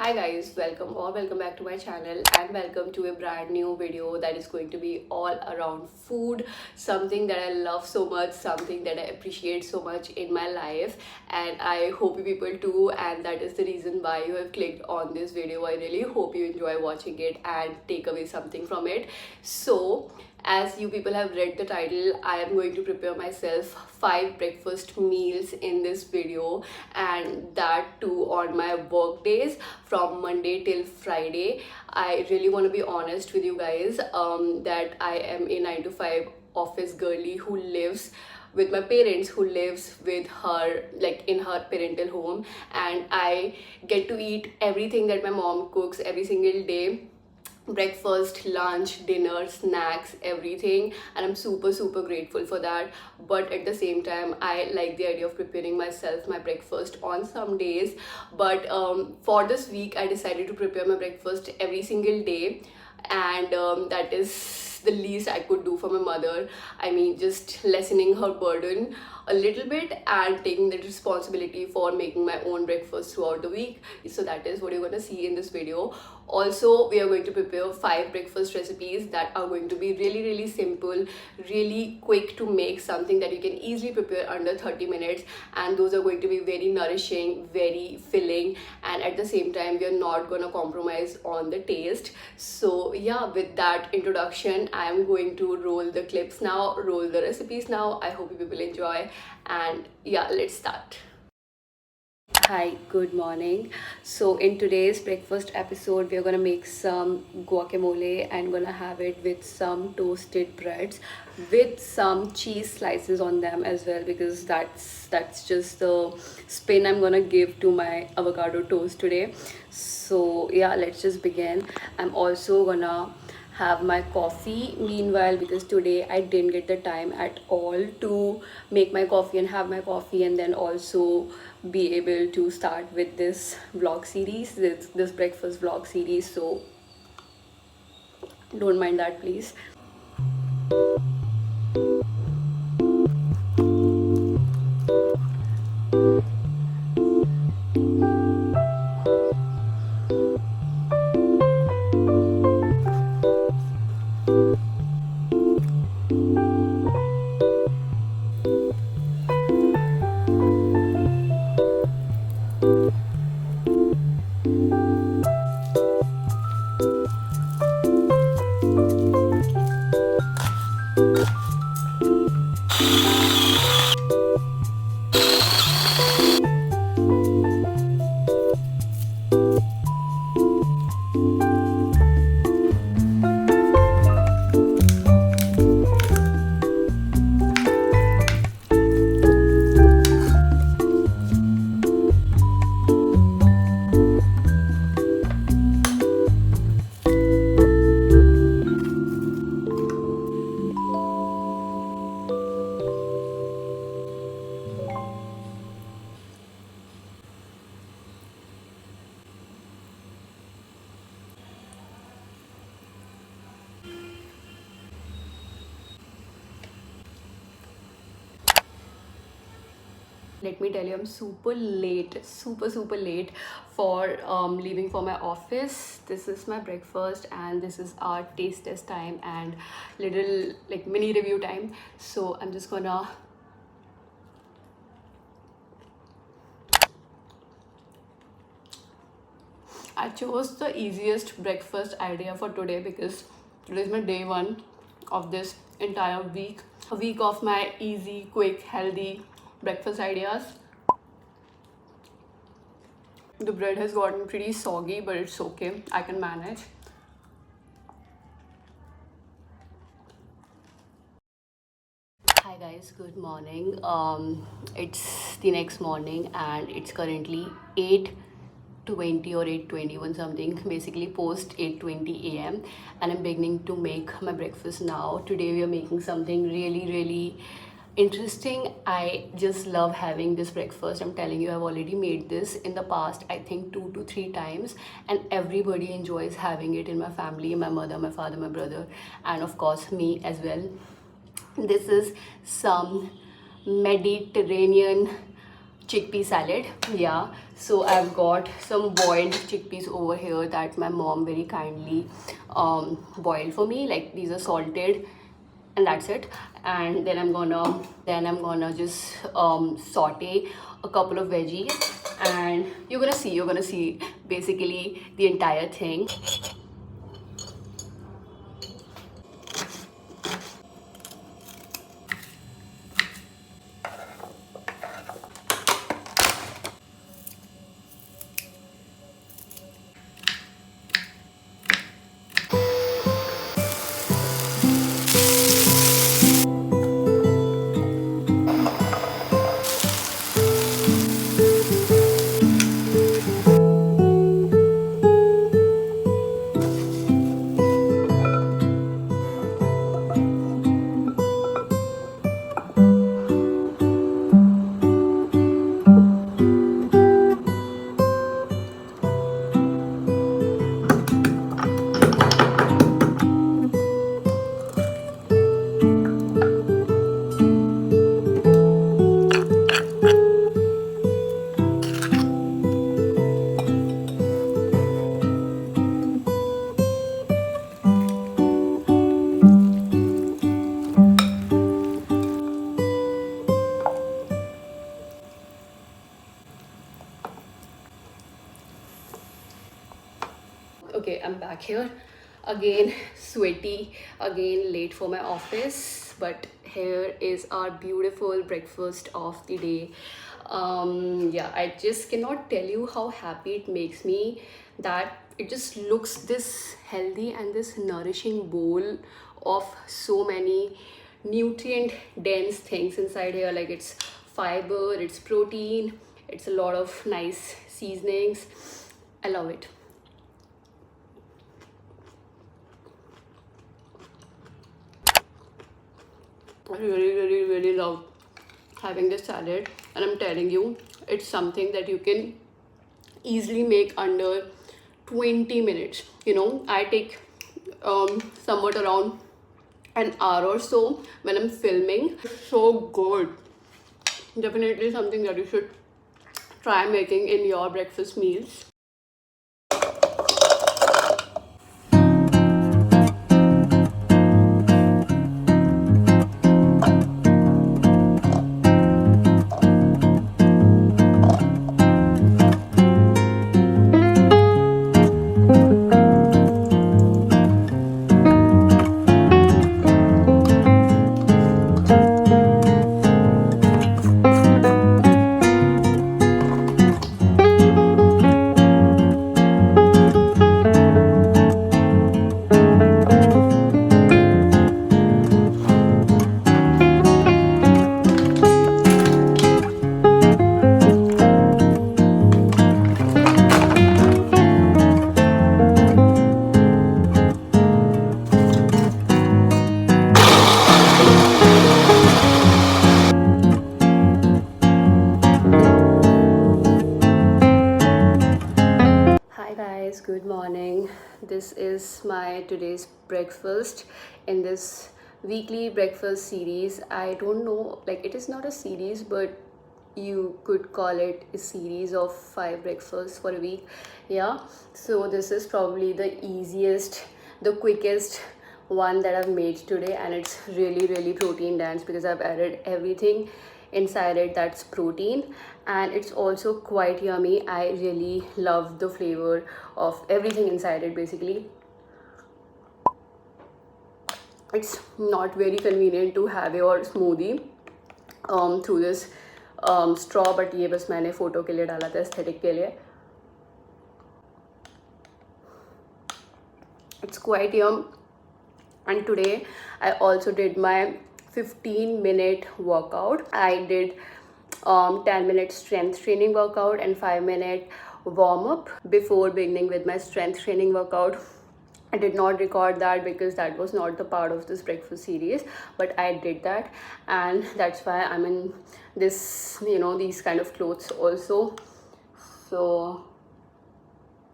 Hi guys, welcome back to my channel and welcome to a brand new video that is going to be all around food, something that I love so much, something that I appreciate so much in my life, and I hope you people too, and that is the reason why you have clicked on this video. I really hope you enjoy watching it and take away something from it. So as you people have read the title, I am going to prepare myself 5 breakfast meals in this video, and that too on my work days from Monday till Friday. I really want to be honest with you guys that I am a 9 to 5 office girly who lives with my parents, who lives with her like in her parental home, and I get to eat everything that my mom cooks every single day: breakfast, lunch, dinner, snacks, everything, and I'm super grateful for that. But at the same time, I like the idea of preparing myself my breakfast on some days. But for this week I decided to prepare my breakfast every single day, and that is the least I could do for my mother. I mean, just lessening her burden a little bit and taking the responsibility for making my own breakfast throughout the week. So that is what you're going to see in this video. Also, we are going to prepare 5 breakfast recipes that are going to be really simple, really quick to make, something that you can easily prepare under 30 minutes, and those are going to be very nourishing, very filling, and at the same time we are not going to compromise on the taste. So yeah, with that introduction, I am going to roll the clips now, roll the recipes now. I hope you people enjoy, and yeah, let's start. Hi, good morning. So in today's breakfast episode, we're gonna make some guacamole and gonna have it with some toasted breads with some cheese slices on them as well, because that's just the spin I'm gonna give to my avocado toast today. So yeah, let's just begin. I'm also gonna have my coffee meanwhile, because today I didn't get the time at all to make my coffee and have my coffee and then also be able to start with this vlog series, this breakfast vlog series. So don't mind that, please. Let me tell you, I'm super late, super late for leaving for my office. This is my breakfast and this is our taste test time and little like mini review time. So I'm just gonna I chose the easiest breakfast idea for today because today is my day 1 of this entire week, a week of my easy, quick, healthy breakfast ideas. The bread has gotten pretty soggy, but it's okay, I can manage. Hi guys, good morning. It's the next morning and it's currently 8:20 or 8:21 something, basically post 8:20 a.m. and I'm beginning to make my breakfast now. Today we are making something really interesting. I just love having this breakfast. I'm telling you, I've already made this in the past, I think 2 to 3 times, and everybody enjoys having it in my family, my mother, my father, my brother, and of course me as well. This is some Mediterranean chickpea salad. Yeah, so I've got some boiled chickpeas over here that my mom very kindly boiled for me. Like, these are salted, and that's it. And then I'm gonna just saute a couple of veggies, and you're gonna see basically the entire thing. Okay, I'm back here again, sweaty, again late for my office, but here is our beautiful breakfast of the day. Yeah, I just cannot tell you how happy it makes me that it just looks this healthy and this nourishing bowl of so many nutrient dense things inside here. Like, it's fiber, it's protein, it's a lot of nice seasonings. I love it. I really love having this salad, and I'm telling you, it's something that you can easily make under 20 minutes. I take somewhat around an hour or so when I'm filming. So good. Definitely something that you should try making in your breakfast meals. Hi guys, good morning. This is my today's breakfast in this weekly breakfast series. I don't know, like, it is not a series, but you could call it a series of 5 breakfasts for a week. Yeah, so this is probably the easiest, the quickest one that I've made today, and it's really protein dense because I've added everything inside it that's protein, and it's also quite yummy. I really love the flavor of everything inside it. Basically, it's not very convenient to have your smoothie through this straw, but ये बस मैंने photo के लिए डाला था, aesthetic के लिए. It's quite yum. And today I also did my 15-minute workout. I did 10-minute strength training workout and 5-minute warm up before beginning with my strength training workout. I did not record that because that was not the part of this breakfast series, but I did that, and that's why I'm in this, these kind of clothes also. So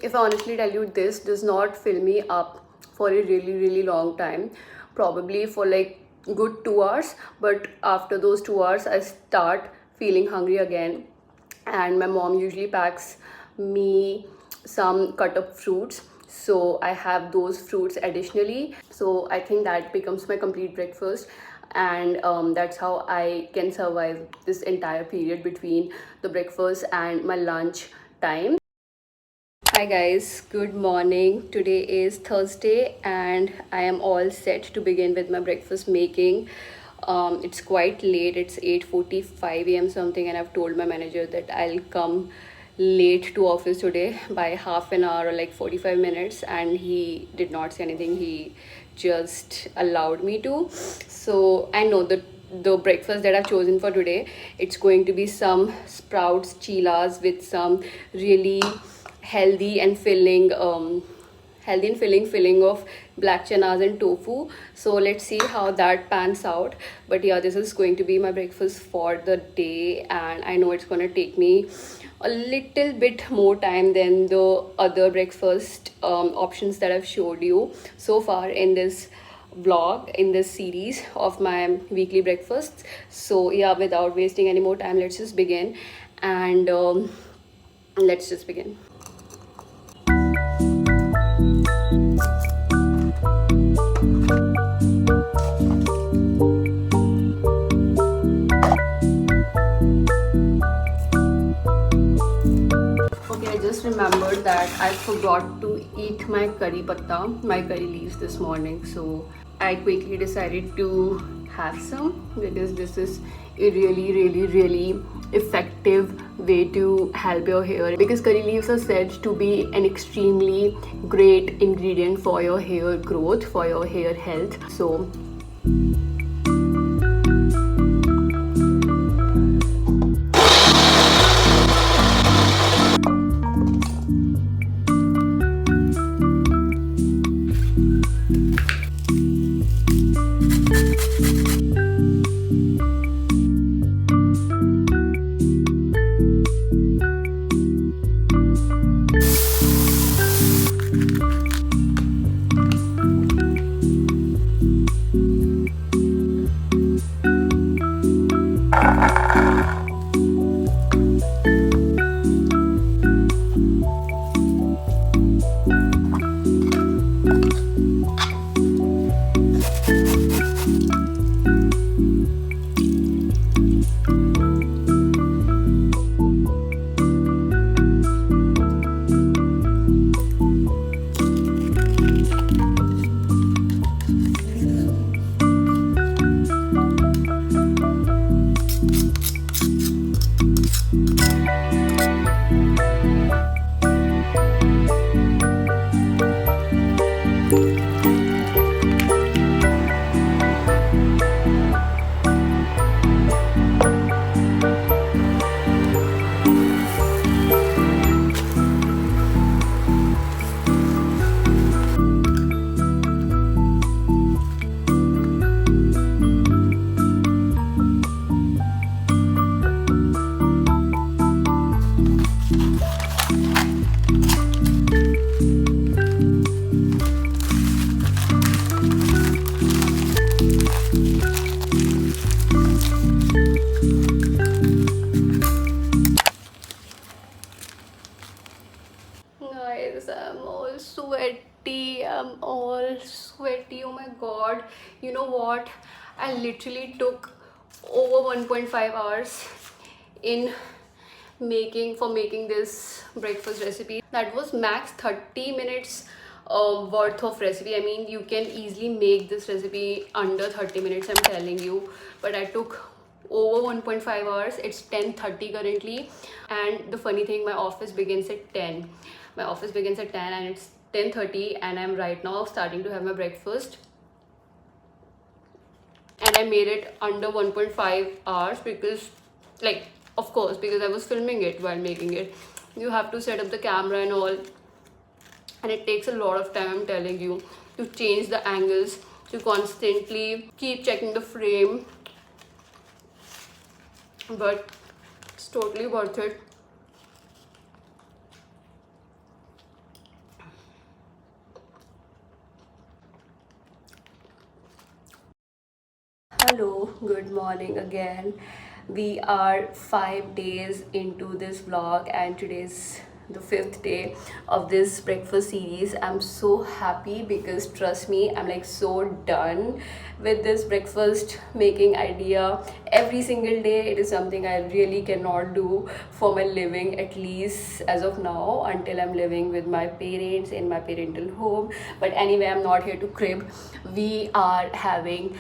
if I honestly tell you, this does not fill me up for a really long time, probably for like good 2 hours, but after those 2 hours I start feeling hungry again, and my mom usually packs me some cut up fruits, so I have those fruits additionally. So I think that becomes my complete breakfast, and that's how I can survive this entire period between the breakfast and my lunch time. Hi guys, good morning. Today is Thursday and I am all set to begin with my breakfast making. It's quite late, it's 8:45 a.m. something, and I've told my manager that I'll come late to office today by half an hour or like 45 minutes, and he did not say anything. He just allowed me to. So I know that the breakfast that I've chosen for today, it's going to be some sprouts chilas with some really healthy and filling filling of black chanas and tofu. So let's see how that pans out. But yeah, this is going to be my breakfast for the day, and I know it's going to take me a little bit more time than the other breakfast options that I've showed you so far in this vlog, in this series of my weekly breakfasts. So yeah, without wasting any more time, let's just begin. And let's just begin. Okay, I just remembered that I forgot to eat my curry patta, my curry leaves this morning. So I quickly decided to have some, because this is a really effective way to help your hair, because curry leaves are said to be an extremely great ingredient for your hair growth, for your hair health. So guys, I'm all sweaty. I'm all sweaty. Oh my god. You know what? I literally took over 1.5 hours in making this breakfast recipe. That was max 30 minutes worth of recipe. I mean, you can easily make this recipe under 30 minutes, I'm telling you. But I took over 1.5 hours. It's 10:30 currently, and the funny thing, my office begins at 10. My office begins at 10 and it's 10:30, and I'm right now starting to have my breakfast, and I made it under 1.5 hours because, like, of course, because I was filming it while making it. You have to set up the camera and all, and it takes a lot of time, I'm telling you, to change the angles, to constantly keep checking the frame, but it's totally worth it. Hello, good morning again. We are 5 days into this vlog, and today's the 5th day of this breakfast series. I'm so happy because trust me, I'm like so done with this breakfast making idea. Every single day, it is something I really cannot do for my living, at least as of now, until I'm living with my parents in my parental home. But anyway, I'm not here to crib. We are having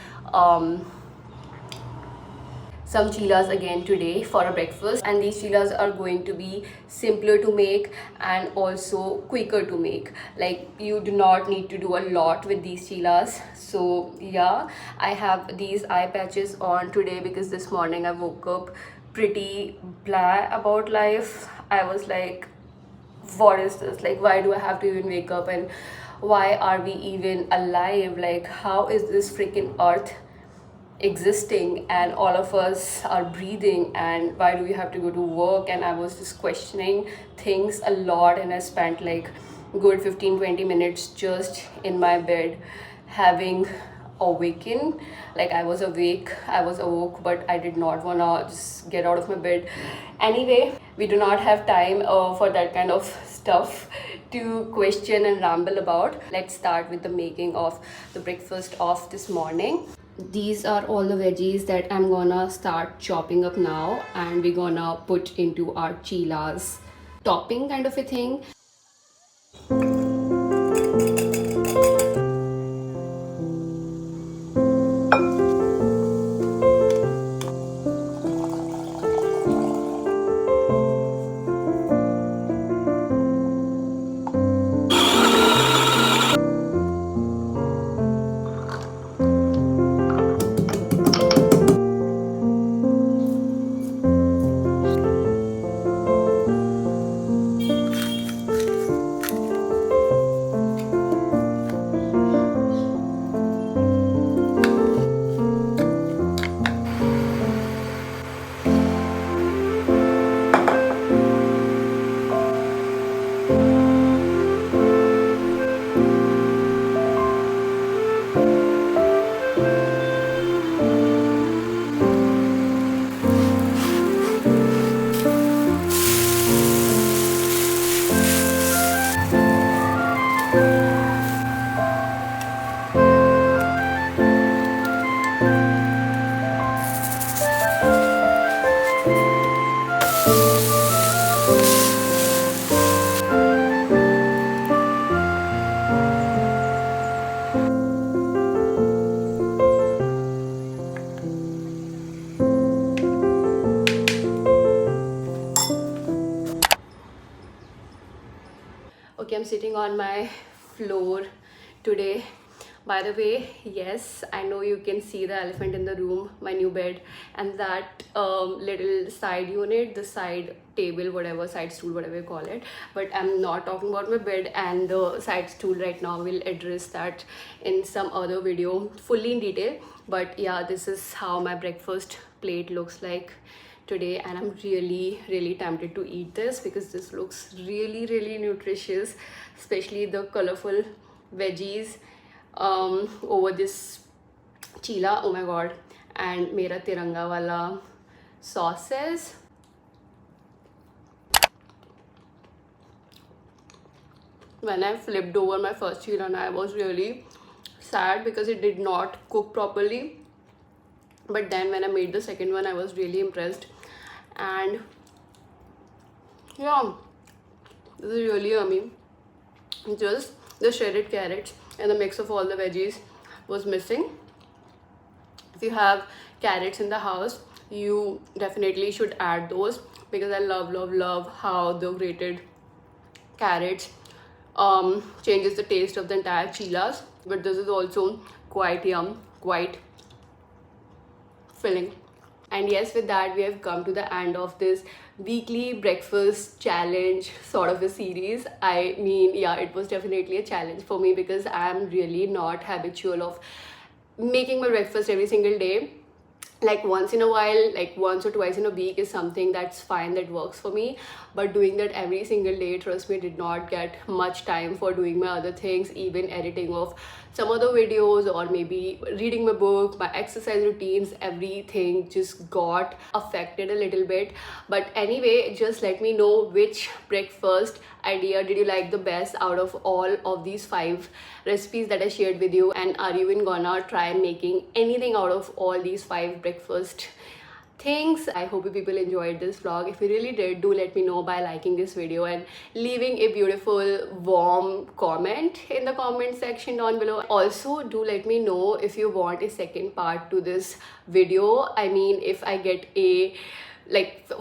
some chilas again today for a breakfast, and these chilas are going to be simpler to make and also quicker to make. Like, you do not need to do a lot with these chilas. So yeah, I have these eye patches on today because this morning I woke up pretty blah about life. I was like, what is this? Like, why do I have to even wake up, and why are we even alive? Like, how is this freaking earth existing and all of us are breathing, and why do we have to go to work? And I was just questioning things a lot, and I spent like good 15-20 minutes just in my bed having awaken. Like, I was awake, I was awoke, but I did not wanna just get out of my bed. Anyway, we do not have time for that kind of stuff to question and ramble about. Let's start with the making of the breakfast of this morning. These are all the veggies that I'm gonna start chopping up now, and we're gonna put into our chilas topping kind of a thing. Okay, I'm sitting on my floor today. By the way, yes, I know you can see the elephant in the room, my new bed, and that little side unit, the side table, whatever, side stool, whatever you call it. But I'm not talking about my bed and the side stool right now. We'll address that in some other video fully in detail. But yeah, this is how my breakfast plate looks like today, and I'm really tempted to eat this because this looks really nutritious, especially the colorful veggies over this chila. Oh my god. And mera tiranga wala sauces. When I flipped over my first chila, I was really sad because it did not cook properly, but then when I made the second one, I was really impressed. And yeah, this is really yummy. Just the shredded carrots and the mix of all the veggies was missing. If you have carrots in the house, you definitely should add those, because I love how the grated carrots changes the taste of the entire chilas. But this is also quite quite filling. And yes, with that, we have come to the end of this weekly breakfast challenge sort of a series. I mean, yeah, it was definitely a challenge for me because I'm really not habitual of making my breakfast every single day. like once in a while, like once or twice in a week is something that's fine, that works for me. But doing that every single day, trust me, did not get much time for doing my other things, even editing of some other videos, or maybe reading my book, my exercise routines, everything just got affected a little bit. But anyway, just let me know which breakfast idea did you like the best out of all of these 5 recipes that I shared with you, and are you even gonna try making anything out of all these 5 breakfast things. I hope you people enjoyed this vlog. If you really did, do let me know by liking this video and leaving a beautiful warm comment in the comment section down below. Also, do let me know if you want a second part to this video. I mean, if I get a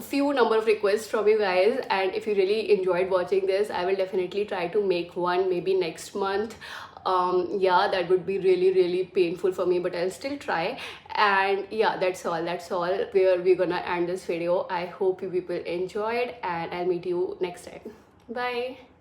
few number of requests from you guys, and if you really enjoyed watching this, I will definitely try to make one maybe next month. Yeah, that would be really painful for me, but I'll still try. And yeah, that's all where we're gonna end this video. I hope you people enjoyed, and I'll meet you next time. Bye.